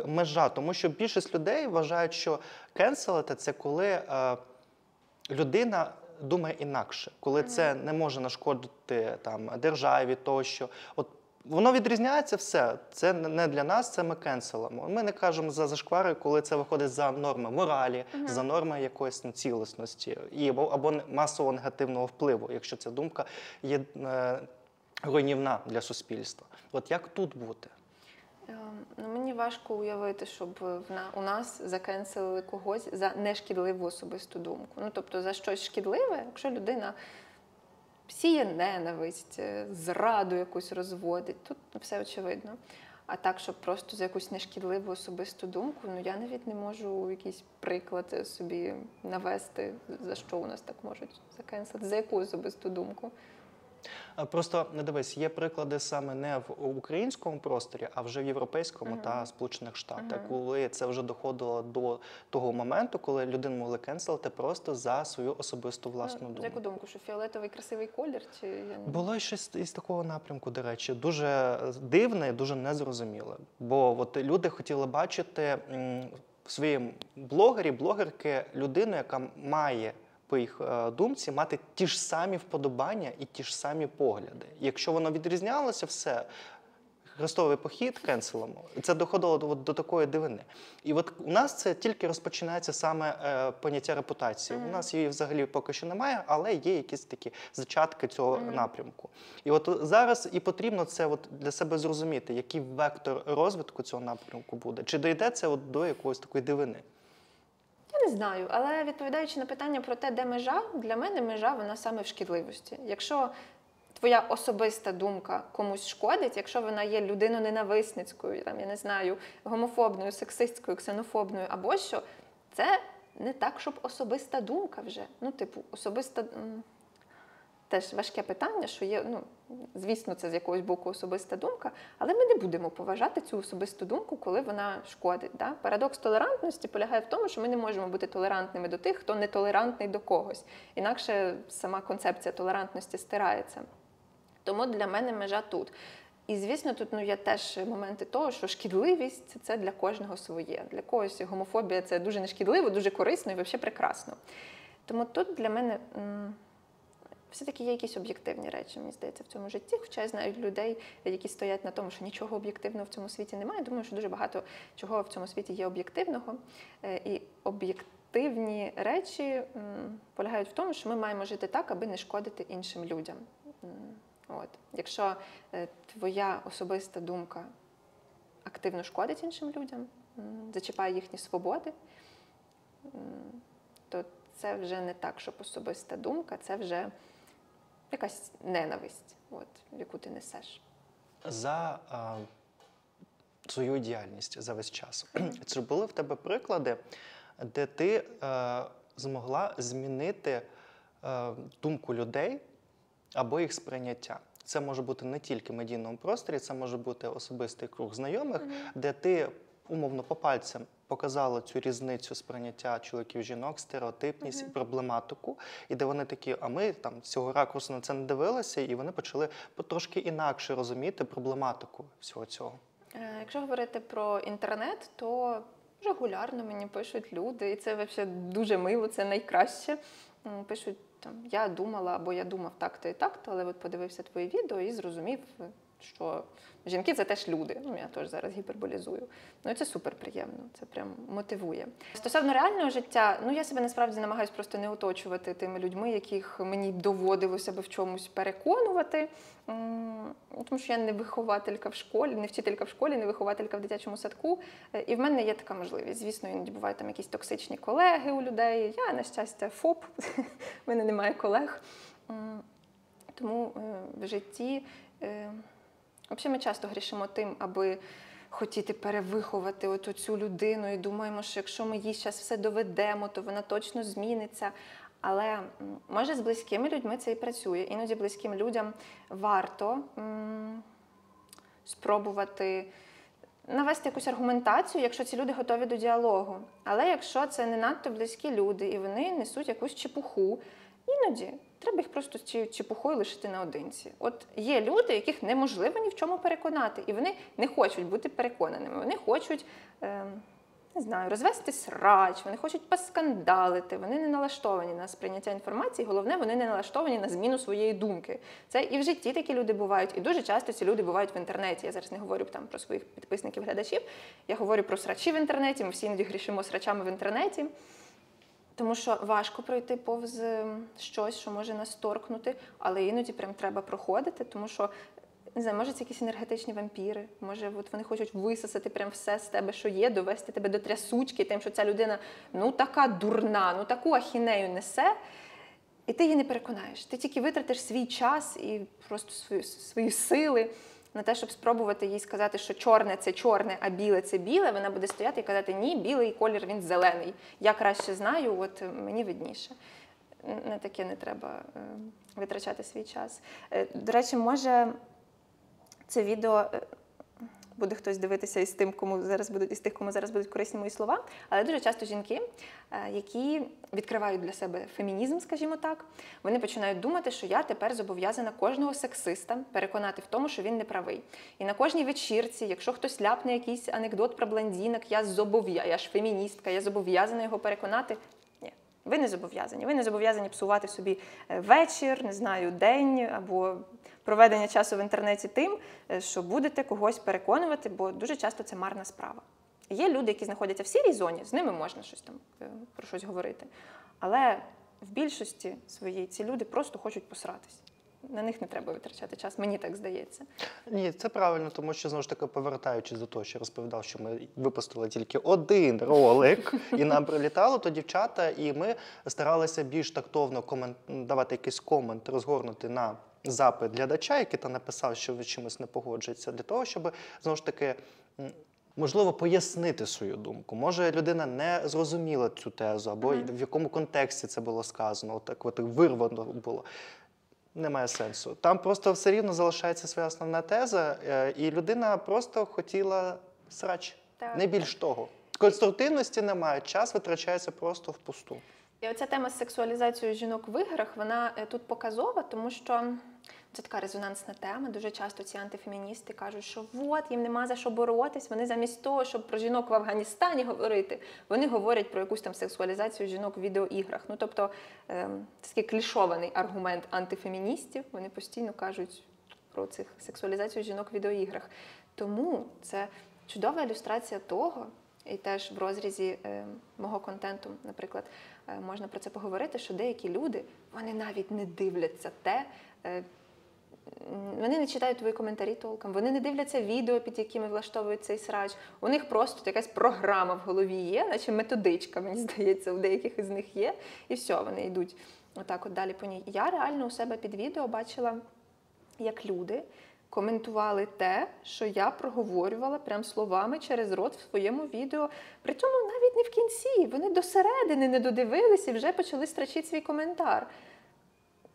межа? Тому що більшість людей вважають, що кенселити – це коли людина думає інакше, коли це не може нашкодити там, державі тощо. От воно відрізняється все. Це не для нас, це ми кенселимо. Ми не кажемо за зашквари, коли це виходить за норми моралі, за норми якоїсь цілісності або масового негативного впливу, якщо ця думка є руйнівна для суспільства. От як тут бути? Ну, мені важко уявити, щоб у нас закенселили когось за нешкідливу особисту думку. Ну, тобто за щось шкідливе, якщо людина сіє ненависть, зраду якусь розводить, тут все очевидно. А так, щоб просто за якусь нешкідливу особисту думку, ну я навіть не можу якийсь приклад собі навести, за що у нас так можуть закенселити, за яку особисту думку. Просто, не дивись, є приклади саме не в українському просторі, а вже в європейському та Сполучених Штатах, коли це вже доходило до того моменту, коли людину могли кенселити просто за свою особисту власну думку. За яку думку? Що фіолетовий красивий колір? Чи... Було щось із такого напрямку, до речі, дуже дивне і дуже незрозуміле. Бо от люди хотіли бачити в своїм блогерки людину, яка має по їх думці, мати ті ж самі вподобання і ті ж самі погляди. Якщо воно відрізнялося, все, хрестовий похід кенселимо. Це доходило до такої дивини. І от у нас це тільки розпочинається саме поняття репутації. У нас її взагалі поки що немає, але є якісь такі зачатки цього напрямку. І от зараз і потрібно це от для себе зрозуміти, який вектор розвитку цього напрямку буде. Чи дійде це от до якоїсь такої дивини? Я не знаю, але відповідаючи на питання про те, де межа, для мене межа, вона саме в шкідливості. Якщо твоя особиста думка комусь шкодить, якщо вона є людиноненависницькою, там, я не знаю, гомофобною, сексистською, ксенофобною або що, це не так, щоб особиста думка вже. Ну, типу, особиста... Теж важке питання, що є, ну, звісно, це з якогось боку особиста думка, але ми не будемо поважати цю особисту думку, коли вона шкодить. Да? Парадокс толерантності полягає в тому, що ми не можемо бути толерантними до тих, хто нетолерантний до когось. Інакше сама концепція толерантності стирається. Тому для мене межа тут. І, звісно, тут є теж моменти того, що шкідливість – це для кожного своє. Для когось гомофобія – це дуже нешкідливо, дуже корисно і взагалі прекрасно. Тому тут для мене... Все-таки є якісь об'єктивні речі, мені здається, в цьому житті. Хоча я знаю людей, які стоять на тому, що нічого об'єктивного в цьому світі немає. Думаю, що дуже багато чого в цьому світі є об'єктивного. І об'єктивні речі полягають в тому, що ми маємо жити так, аби не шкодити іншим людям. От. Якщо твоя особиста думка активно шкодить іншим людям, зачіпає їхні свободи, то це вже не так, щоб особиста думка, це вже якась ненависть, от, яку ти несеш. За свою діяльність за весь час. Чи були в тебе приклади, де ти змогла змінити думку людей або їх сприйняття? Це може бути не тільки в медійному просторі, це може бути особистий круг знайомих, де ти, умовно, по пальцям показала цю різницю сприйняття чоловіків-жінок, стереотипність і проблематику, і де вони такі, а ми там з цього ракурсу на це не дивилися, і вони почали трошки інакше розуміти проблематику всього цього. Якщо говорити про інтернет, то регулярно мені пишуть люди, і це взагалі дуже мило, це найкраще. Пишуть, там, я думала, або я думав так-то і так-то, але от подивився твої відео і зрозумів, що жінки – це теж люди. Ну, я теж зараз гіперболізую. Ну, і це супер приємно, це прям мотивує. Стосовно реального життя, ну, я себе насправді намагаюся просто не оточувати тими людьми, яких мені доводилося би в чомусь переконувати. Тому що я не вихователька в школі, не вчителька в школі, не вихователька в дитячому садку. І в мене є така можливість. Звісно, іноді бувають там якісь токсичні колеги у людей. Я, на щастя, ФОП, в мене немає колег. Тому в житті... Взагалі ми часто грішимо тим, аби хотіти перевиховати оту цю людину і думаємо, що якщо ми їй зараз все доведемо, то вона точно зміниться. Але, може, з близькими людьми це і працює. Іноді близьким людям варто спробувати навести якусь аргументацію, якщо ці люди готові до діалогу. Але якщо це не надто близькі люди і вони несуть якусь чепуху, іноді треба їх просто з чепухою лишити наодинці. От є люди, яких неможливо ні в чому переконати, і вони не хочуть бути переконаними. Вони хочуть, не знаю, розвести срач, вони хочуть поскандалити, вони не налаштовані на сприйняття інформації, головне, вони не налаштовані на зміну своєї думки. Це і в житті такі люди бувають, і дуже часто ці люди бувають в інтернеті. Я зараз не говорю там про своїх підписників, глядачів, я говорю про срачі в інтернеті, ми всі іноді грішимо срачами в інтернеті. Тому що важко пройти повз щось, що може нас торкнути, але іноді прям треба проходити, тому що, не знаю, може це якісь енергетичні вампіри, може от вони хочуть висосати прям все з тебе, що є, довести тебе до трясучки, тим, що ця людина, ну така дурна, ну таку ахінею несе, і ти її не переконаєш. Ти тільки витратиш свій час і просто свої сили на те, щоб спробувати їй сказати, що чорне – це чорне, а біле – це біле, вона буде стояти і казати, ні, білий колір, він зелений. Я краще знаю, от мені видніше. На таке не треба витрачати свій час. До речі, може це відео буде хтось дивитися із тих, кому зараз будуть корисні мої слова, але дуже часто жінки, які відкривають для себе фемінізм, скажімо так, вони починають думати, що я тепер зобов'язана кожного сексиста переконати в тому, що він не правий. І на кожній вечірці, якщо хтось ляпне якийсь анекдот про блондинок, я ж феміністка, я зобов'язана його переконати. Ні, ви не зобов'язані. Ви не зобов'язані псувати собі вечір, не знаю, день або проведення часу в інтернеті тим, що будете когось переконувати, бо дуже часто це марна справа. Є люди, які знаходяться в сірій зоні, з ними можна щось там про щось говорити. Але в більшості своїй ці люди просто хочуть посратись. На них не треба витрачати час, мені так здається. Ні, це правильно, тому що, знову ж таки, повертаючись до того, що розповідав, що ми випустили тільки один ролик, і нам прилітало, то дівчата, і ми старалися більш тактовно давати якийсь комент, розгорнути на запит глядача, який там написав, що ви чимось не погоджується, для того, щоб, знову ж таки, можливо, пояснити свою думку. Може, людина не зрозуміла цю тезу, або в якому контексті це було сказано, от вирвано було. Немає сенсу. Там просто все рівно залишається своя основна теза, і людина просто хотіла срач. Так. Не більш того. Конструктивності немає, час витрачається просто впусту. І оця тема з сексуалізацією жінок в іграх, вона тут показова, тому що це така резонансна тема. Дуже часто ці антифеміністи кажуть, що от, їм нема за що боротись. Вони замість того, щоб про жінок в Афганістані говорити, вони говорять про якусь там сексуалізацію жінок в відеоіграх. Ну, тобто, це такий клішований аргумент антифеміністів. Вони постійно кажуть про сексуалізацію жінок в відеоіграх. Тому це чудова ілюстрація того, і теж в розрізі мого контенту, наприклад, можна про це поговорити, що деякі люди, вони навіть не дивляться те, вони не читають твої коментарі толком, вони не дивляться відео, під якими влаштовують цей срач. У них просто якась програма в голові є, наче методичка, мені здається, у деяких із них є. І все, вони йдуть отак от далі по ній. Я реально у себе під відео бачила, як люди коментували те, що я проговорювала прям словами через рот в своєму відео. Причому навіть не в кінці. Вони до середини не додивились і вже почали строчити свій коментар.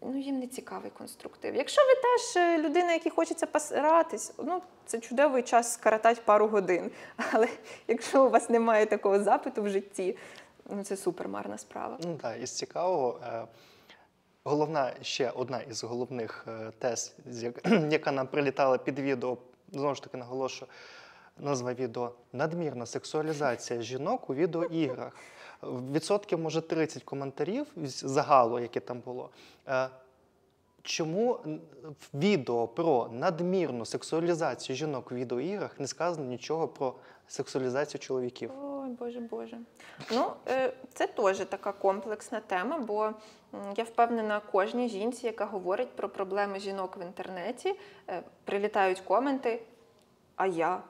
Ну, їм не цікавий конструктив. Якщо ви теж людина, якій хочеться посратись, ну, це чудовий час скоротати пару годин. Але якщо у вас немає такого запиту в житті, ну, це супер марна справа. Ну так, із цікавого, головна, ще одна із головних тез, яка нам прилітала під відео, знову ж таки наголошую, назва відео «Надмірна сексуалізація жінок у відеоіграх». Відсотків, може, 30 коментарів з загалу, яке там було. Чому в відео про надмірну сексуалізацію жінок у відеоіграх не сказано нічого про сексуалізацію чоловіків? Ой, Боже. Ну, це теж така комплексна тема, бо я впевнена, кожній жінці, яка говорить про проблеми жінок в інтернеті, прилітають коменти, а я?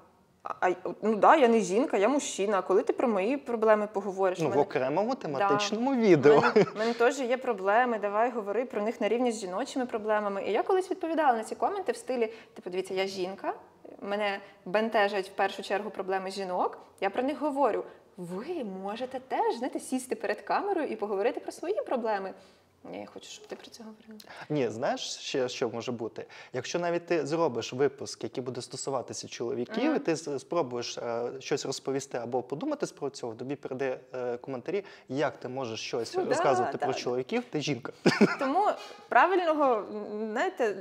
Ну да, я не жінка, я мужчина. А коли ти про мої проблеми поговориш? Ну, в окремому тематичному відео. У мене теж є проблеми, давай говори про них на рівні з жіночими проблемами. І я колись відповідала на ці коменти в стилі, типу, дивіться, я жінка, мене бентежать в першу чергу проблеми жінок, я про них говорю. Ви можете теж, знаєте, сісти перед камерою і поговорити про свої проблеми. Я хочу, щоб ти про це говорила. Ні, знаєш, ще що може бути? Якщо навіть ти зробиш випуск, який буде стосуватися чоловіків, і ти спробуєш щось розповісти або подумати про цього, тобі перейде коментарі, як ти можеш щось розказувати про чоловіків, ти жінка. Тому правильного, знаєте,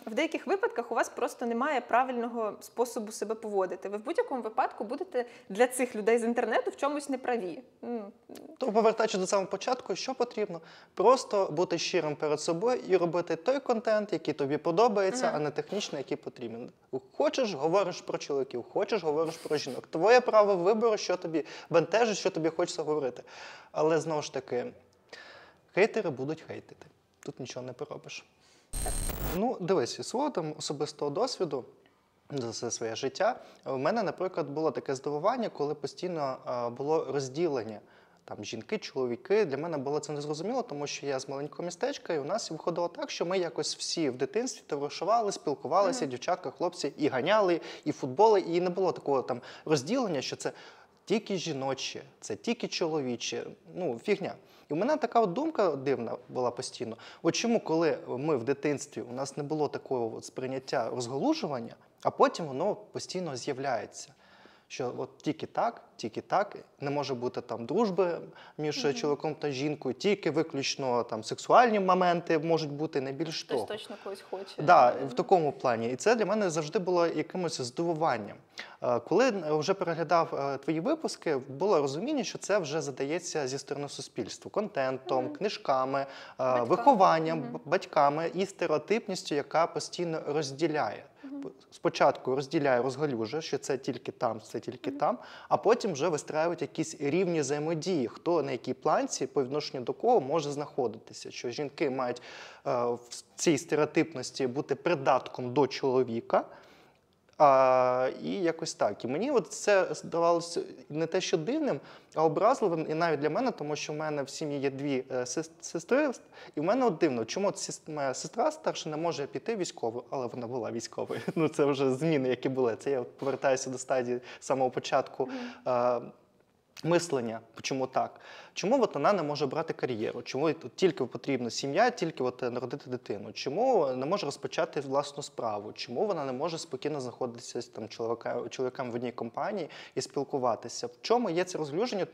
в деяких випадках у вас просто немає правильного способу себе поводити. Ви в будь-якому випадку будете для цих людей з інтернету в чомусь неправі. То, повертаючись до самого початку, що потрібно? Просто бути щирим перед собою і робити той контент, який тобі подобається, а не технічний, який потрібен. Хочеш – говориш про чоловіків, хочеш – говориш про жінок. Твоє право вибору, що тобі бентежить, що тобі хочеться говорити. Але, знову ж таки, хейтери будуть хейтити. Тут нічого не поробиш. Ну, дивись, із свого там особистого досвіду, за все своє життя, у мене, наприклад, було таке здивування, коли постійно було розділення. Там жінки, чоловіки. Для мене було це незрозуміло, тому що я з маленького містечка, і у нас виходило так, що ми якось всі в дитинстві товаришували, спілкувалися, дівчатка, хлопці, і ганяли, і футболи, і не було такого там розділення, що це тільки жіночі, це тільки чоловічі. Ну, фігня. І у мене така от думка дивна була постійно. От чому, коли ми в дитинстві, у нас не було такого от сприйняття розголужування, а потім воно постійно з'являється. Що от тільки так, не може бути там дружби між чоловіком та жінкою, тільки виключно там сексуальні моменти можуть бути, не більш того. Хтось точно когось хоче. Да, в такому плані. І це для мене завжди було якимось здивуванням. Коли вже переглядав твої випуски, було розуміння, що це вже задається зі сторони суспільства. Контентом, книжками, вихованням, батьками і стереотипністю, яка постійно розділяє. Спочатку розділяє, розгалюжує, що це тільки там, а потім вже вистраюють якісь рівні взаємодії, хто на якій планці по відношенню до кого може знаходитися. Що жінки мають в цій стереотипності бути придатком до чоловіка, і якось так. І мені от це здавалося не те, що дивним, а образливим, і навіть для мене, тому що в мене в сім'ї є дві сестри, і в мене от дивно, чому моя сестра старша не може піти військовою, але вона була військовою. Ну, це вже зміни, які були. Це я повертаюся до стадії самого початку мислення, чому так? Чому от вона не може брати кар'єру? Чому тільки потрібна сім'я, тільки от народити дитину? Чому не може розпочати власну справу? Чому вона не може спокійно знаходитися там чоловікам в одній компанії і спілкуватися? В чому є це розгалуження?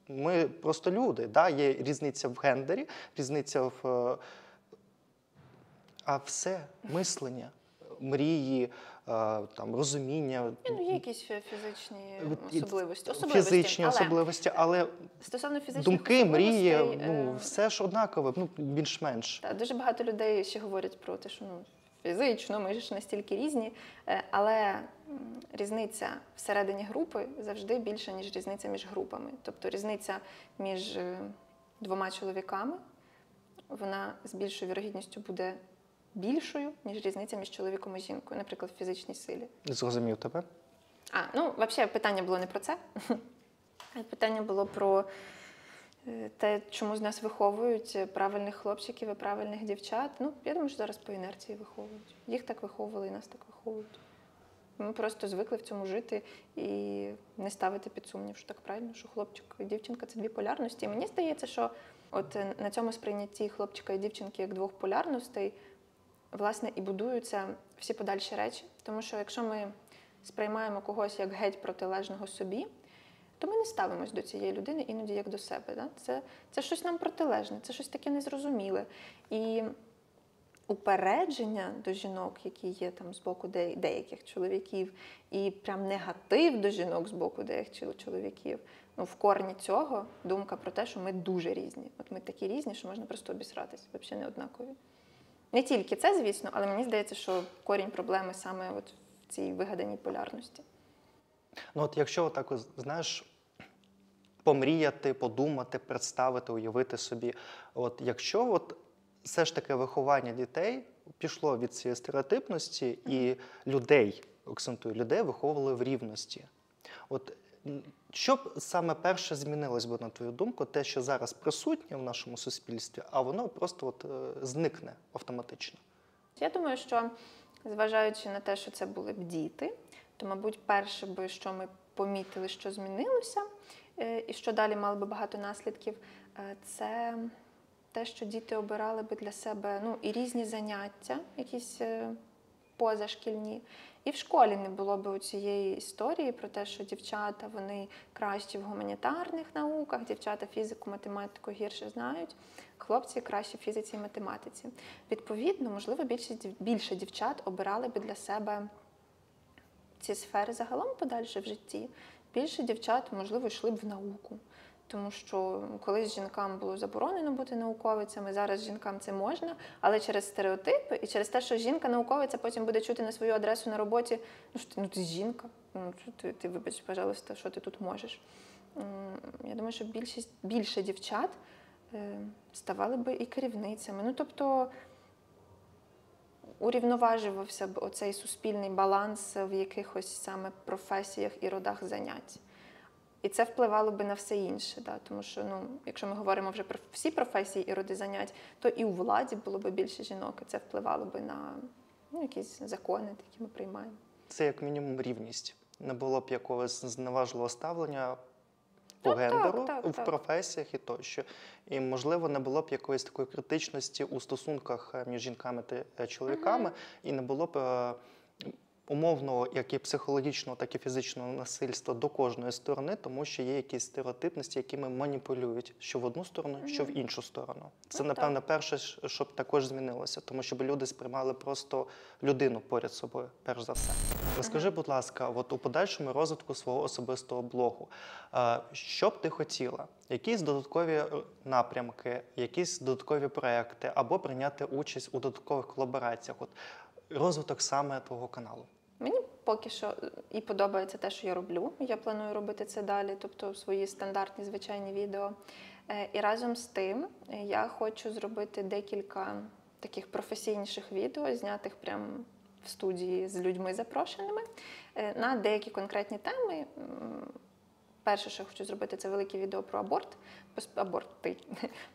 Ми просто люди, да? Є різниця в гендері, різниця в... А все, мислення, мрії, там, розуміння. Ну, є якісь фізичні особливості. Фізичні особливості, але стосовно фізичних думки, мрії, ну, все ж однакове, ну, більш-менш. Так, дуже багато людей ще говорять про те, що фізично ми ж настільки різні, але різниця всередині групи завжди більша, ніж різниця між групами. Тобто різниця між двома чоловіками, вона з більшою вірогідністю буде більшою, ніж різниця між чоловіком і жінкою, наприклад, в фізичній силі. Зрозумів тебе. Взагалі, питання було не про це. Питання було про те, чому з нас виховують правильних хлопчиків і правильних дівчат. Я думаю, що зараз по інерції виховують. Їх так виховували і нас так виховують. Ми просто звикли в цьому жити і не ставити під сумнів, що так правильно, що хлопчик і дівчинка – це дві полярності. І мені здається, що от на цьому сприйнятті хлопчика і дівчинки як двох полярностей, власне, і будуються всі подальші речі. Тому що якщо ми сприймаємо когось як геть протилежного собі, то ми не ставимось до цієї людини іноді як до себе. Да? Це щось нам протилежне, це щось таке незрозуміле. І упередження до жінок, які є там з боку деяких чоловіків, і прям негатив до жінок з боку деяких чоловіків, в корні цього думка про те, що ми дуже різні. От ми такі різні, що можна просто обісратись, взагалі не однакові. Не тільки це, звісно, але мені здається, що корінь проблеми саме от в цій вигаданій полярності. Якщо отак, знаєш, помріяти, подумати, представити, уявити собі, якщо все ж таки виховання дітей пішло від цієї стереотипності і людей виховували в рівності. Що б саме перше змінилось би, на твою думку, те, що зараз присутнє в нашому суспільстві, а воно просто зникне автоматично? Я думаю, що, зважаючи на те, що це були б діти, то, мабуть, перше би, що ми помітили, що змінилося, і що далі мало би багато наслідків, це те, що діти обирали би для себе і різні заняття, якісь позашкільні. І в школі не було б цієї історії про те, що дівчата, вони кращі в гуманітарних науках, дівчата фізику, математику гірше знають, хлопці кращі в фізиці і математиці. Відповідно, можливо, більше дівчат обирали би для себе ці сфери загалом подальше в житті. Більше дівчат, можливо, йшли б в науку. Тому що колись жінкам було заборонено бути науковицями, зараз жінкам це можна, але через стереотипи і через те, що жінка-науковиця потім буде чути на свою адресу на роботі, ти жінка, ти вибач, пожалуйста, що ти тут можеш. Я думаю, що більше дівчат ставали би і керівницями. Тобто урівноважувався б оцей суспільний баланс в якихось саме професіях і родах занять. І це впливало би на все інше, да? Тому що, якщо ми говоримо вже про всі професії і роди занять, то і у владі було б більше жінок, і це впливало би на якісь закони, які ми приймаємо. Це як мінімум рівність. Не було б якогось зневажливого ставлення по гендеру в професіях і тощо. І, можливо, не було б якоїсь такої критичності у стосунках між жінками та чоловіками, і не було б умовного, як і психологічного, так і фізичного насильства до кожної сторони, тому що є якісь стереотипності, якими маніпулюють що в одну сторону, що в іншу сторону. Це, напевно, перше, що б також змінилося, тому щоб люди сприймали просто людину поряд з собою, перш за все. Розкажи, будь ласка, у подальшому розвитку свого особистого блогу, що б ти хотіла? Якісь додаткові напрямки, якісь додаткові проекти, або прийняти участь у додаткових колабораціях? Розвиток саме твого каналу. Мені поки що і подобається те, що я роблю. Я планую робити це далі, тобто свої стандартні, звичайні відео. І разом з тим я хочу зробити декілька таких професійніших відео, знятих прямо в студії з людьми запрошеними, на деякі конкретні теми. Перше, що я хочу зробити, це велике відео про аборти,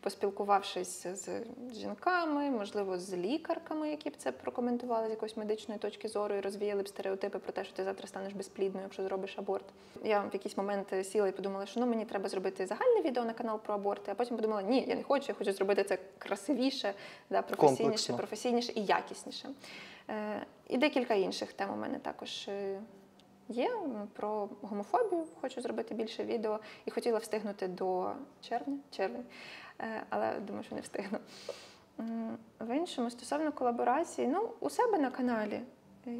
поспілкувавшись з жінками, можливо, з лікарками, які б це прокоментували з якоїсь медичної точки зору і розвіяли б стереотипи про те, що ти завтра станеш безплідною, якщо зробиш аборт. Я в якийсь момент сіла і подумала, що мені треба зробити загальне відео на канал про аборти, а потім подумала, ні, я не хочу, я хочу зробити це красивіше, професійніше і якісніше. І декілька інших тем у мене також є. Про гомофобію хочу зробити більше відео і хотіла встигнути до червня, але думаю, що не встигну. В іншому, стосовно колаборації, у себе на каналі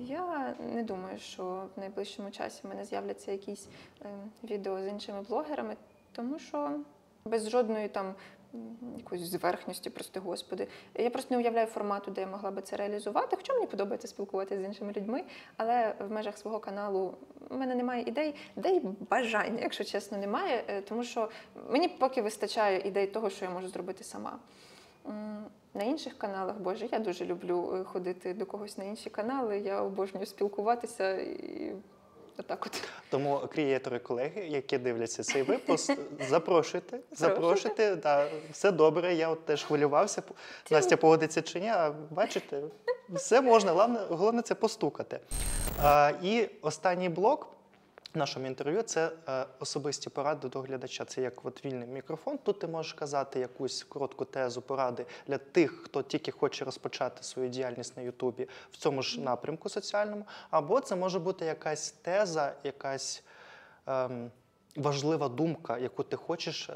я не думаю, що в найближчому часі в мене з'являться якісь відео з іншими блогерами, тому що без жодної там якоїсь зверхності, прости господи. Я просто не уявляю формату, де я могла би це реалізувати, хоча мені подобається спілкуватися з іншими людьми, але в межах свого каналу в мене немає ідей бажання, якщо чесно, немає, тому що мені поки вистачає ідей того, що я можу зробити сама. На інших каналах, Боже, я дуже люблю ходити до когось на інші канали, я обожнюю спілкуватися і отак от. Тому креатори-колеги, які дивляться цей випуск, запрошуйте. Да, все добре, я от теж хвилювався, Настя погодиться чи ні, а бачите, все можна, головне це постукати. І останній блок в нашому інтерв'ю – це особисті поради до глядача. Це як от вільний мікрофон. Тут ти можеш казати якусь коротку тезу поради для тих, хто тільки хоче розпочати свою діяльність на Ютубі в цьому ж напрямку соціальному. Або це може бути якась теза, якась важлива думка, яку ти хочеш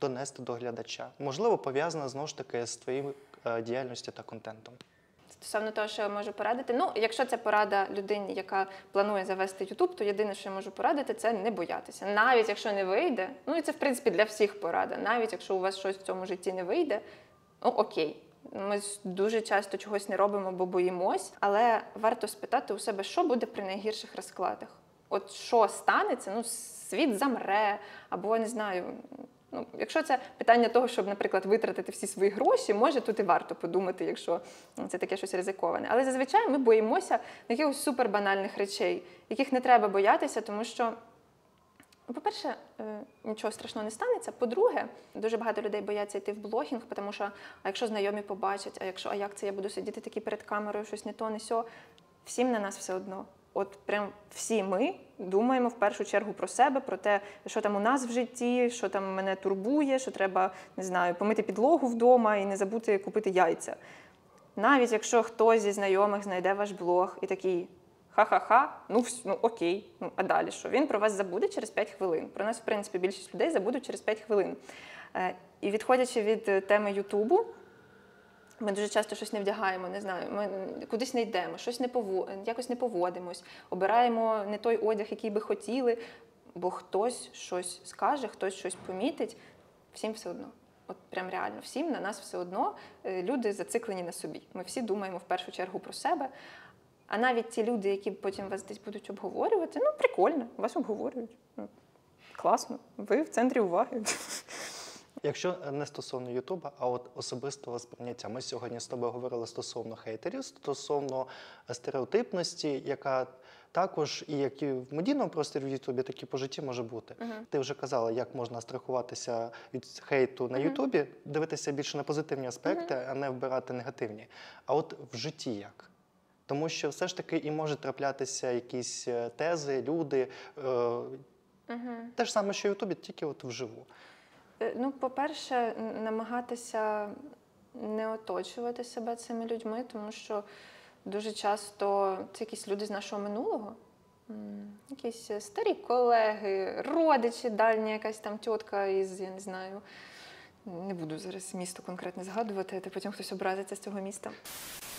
донести до глядача. Можливо, пов'язана, знову ж таки, з твоєю діяльністю та контентом. Стосовно того, що я можу порадити, ну, якщо це порада людині, яка планує завести YouTube, то єдине, що я можу порадити, це не боятися. Навіть якщо не вийде, ну і це, в принципі, для всіх порада, навіть якщо у вас щось в цьому житті не вийде, ну окей. Ми дуже часто чогось не робимо, бо боїмось, але варто спитати у себе, що буде при найгірших розкладах. От що станеться, ну, світ замре, або, не знаю, ну, якщо це питання того, щоб, наприклад, витратити всі свої гроші, може тут і варто подумати, якщо це таке щось ризиковане. Але зазвичай ми боїмося якихось супербанальних речей, яких не треба боятися, тому що, по-перше, нічого страшного не станеться. По-друге, дуже багато людей бояться йти в блогінг, тому що, а якщо знайомі побачать, а як це я буду сидіти такі перед камерою, щось не то, не сьо, всім на нас все одно. От прям всі ми думаємо в першу чергу про себе, про те, що там у нас в житті, що там мене турбує, що треба, не знаю, помити підлогу вдома і не забути купити яйця. Навіть якщо хтось зі знайомих знайде ваш блог і такий ха-ха-ха, ну окей, ну а далі що? Він про вас забуде через 5 хвилин. Про нас, в принципі, більшість людей забудуть через 5 хвилин. І відходячи від теми Ютубу, ми дуже часто щось не вдягаємо, не знаю, ми кудись не йдемо, якось не поводимось, обираємо не той одяг, який би хотіли, бо хтось щось скаже, хтось щось помітить, всім все одно. От прям реально, всім на нас все одно, люди зациклені на собі. Ми всі думаємо в першу чергу про себе, а навіть ті люди, які потім вас десь будуть обговорювати, ну прикольно, вас обговорюють, класно, ви в центрі уваги. Якщо не стосовно Ютуба, а от особистого сприйняття. Ми сьогодні з тобою говорили стосовно хейтерів, стосовно стереотипності, яка також, і як і в медійному просторі в Ютубі, так і по житті може бути. Ти вже казала, як можна страхуватися від хейту на Ютубі, дивитися більше на позитивні аспекти, а не вбирати негативні. А от в житті як? Тому що все ж таки і можуть траплятися якісь тези, люди, те ж саме, що в Ютубі, тільки от вживу. Ну, по-перше, намагатися не оточувати себе цими людьми, тому що дуже часто це якісь люди з нашого минулого, якісь старі колеги, родичі, дальня якась там тітка із, я не знаю, не буду зараз місто конкретне згадувати, а потім хтось образиться з цього міста,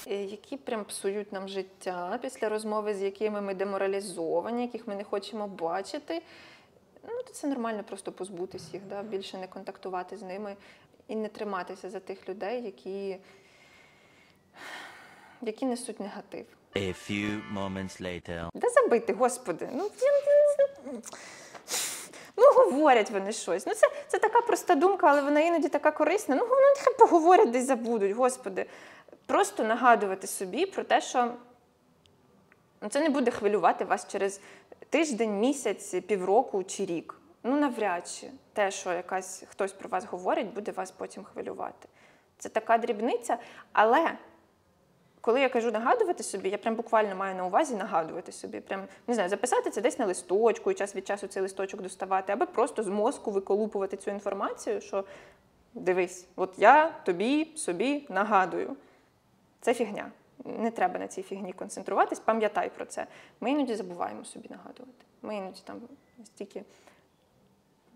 які прям псують нам життя після розмови, з якими ми деморалізовані, яких ми не хочемо бачити. Ну, то це нормально просто позбутись їх, да? Більше не контактувати з ними і не триматися за тих людей, які несуть негатив. A few moments later. Да забити, господи. Ну, говорять вони щось. Ну, це така проста думка, але вона іноді така корисна. Ну, нехай поговорять, десь забудуть, господи. Просто нагадувати собі про те, що це не буде хвилювати вас через тиждень, місяць, півроку чи рік. Ну, навряд чи те, що хтось про вас говорить, буде вас потім хвилювати. Це така дрібниця, але коли я кажу нагадувати собі, я прям буквально маю на увазі нагадувати собі. Прям, не знаю, записати це десь на листочку і час від часу цей листочок доставати, або просто з мозку виколупувати цю інформацію, що дивись, от я тобі, собі нагадую. Це фігня. Не треба на цій фігні концентруватись, пам'ятай про це. Ми іноді забуваємо собі нагадувати. Ми іноді там стільки,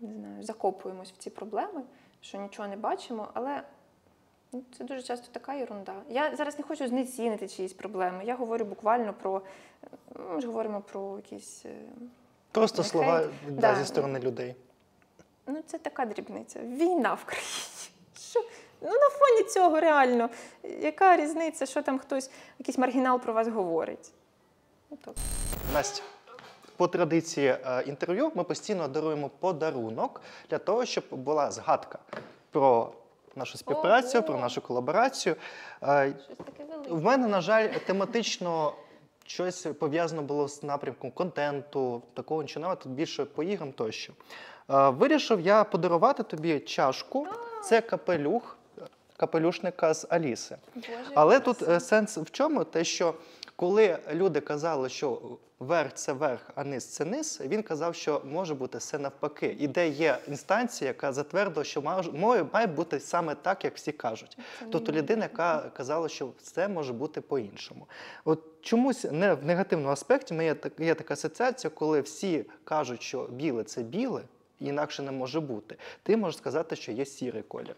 не знаю, закопуємось в ці проблеми, що нічого не бачимо, але це дуже часто така ерунда. Я зараз не хочу знецінити чиїсь проблеми. Я говорю буквально про, ми ж говоримо про якісь... Просто слова зі сторони людей. Ну, це така дрібниця. Війна в країні. Що? Ну, на фоні цього реально. Яка різниця, що там хтось, якийсь маргінал про вас говорить? Настя, по традиції інтерв'ю ми постійно даруємо подарунок для того, щоб була згадка про нашу співпрацю, Ого! про нашу колаборацію. Щось таке велике. В мене, на жаль, тематично щось пов'язано було з напрямком контенту, такого нічого немає, тут більше по іграм тощо. Вирішив я подарувати тобі чашку. Це капелюшника з Аліси. Боже, Але як тут красиво. сенс в чому? Те, що коли люди казали, що верх – це верх, а низ – це низ, він казав, що може бути все навпаки. І де є інстанція, яка затвердила, що має бути саме так, як всі кажуть. Тобто людина, яка казала, що все може бути по-іншому. От чомусь не в негативному аспекті є така асоціація, коли всі кажуть, що біле – це біле, і інакше не може бути. Ти можеш сказати, що є сірий колір.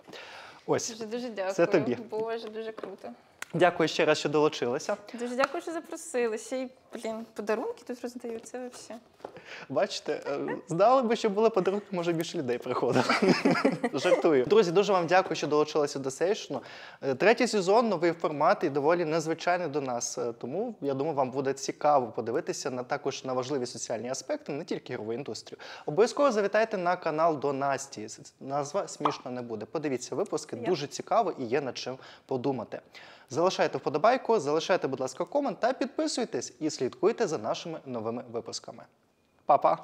Ось. Дуже дякую. Це тобі. Боже, дуже круто. Дякую ще раз, що долучилися. Дуже дякую, що запросили. Ще й, подарунки тут роздають. Це взагалі. Бачите, здали би, що були подарунки, може більше людей приходило. Жартую. Друзі, дуже вам дякую, що долучилися до сейшну. Третій сезон, новий формат і доволі незвичайний до нас. Тому, я думаю, вам буде цікаво подивитися також на важливі соціальні аспекти, не тільки ігрову індустрію. Обов'язково завітайте на канал до Насті. Назва смішно не буде. Подивіться випуски, дуже цікаво і є над чим подумати. Залишайте вподобайку, залишайте, будь ласка, комент та підписуйтесь і слідкуйте за нашими новими випусками. Па-па!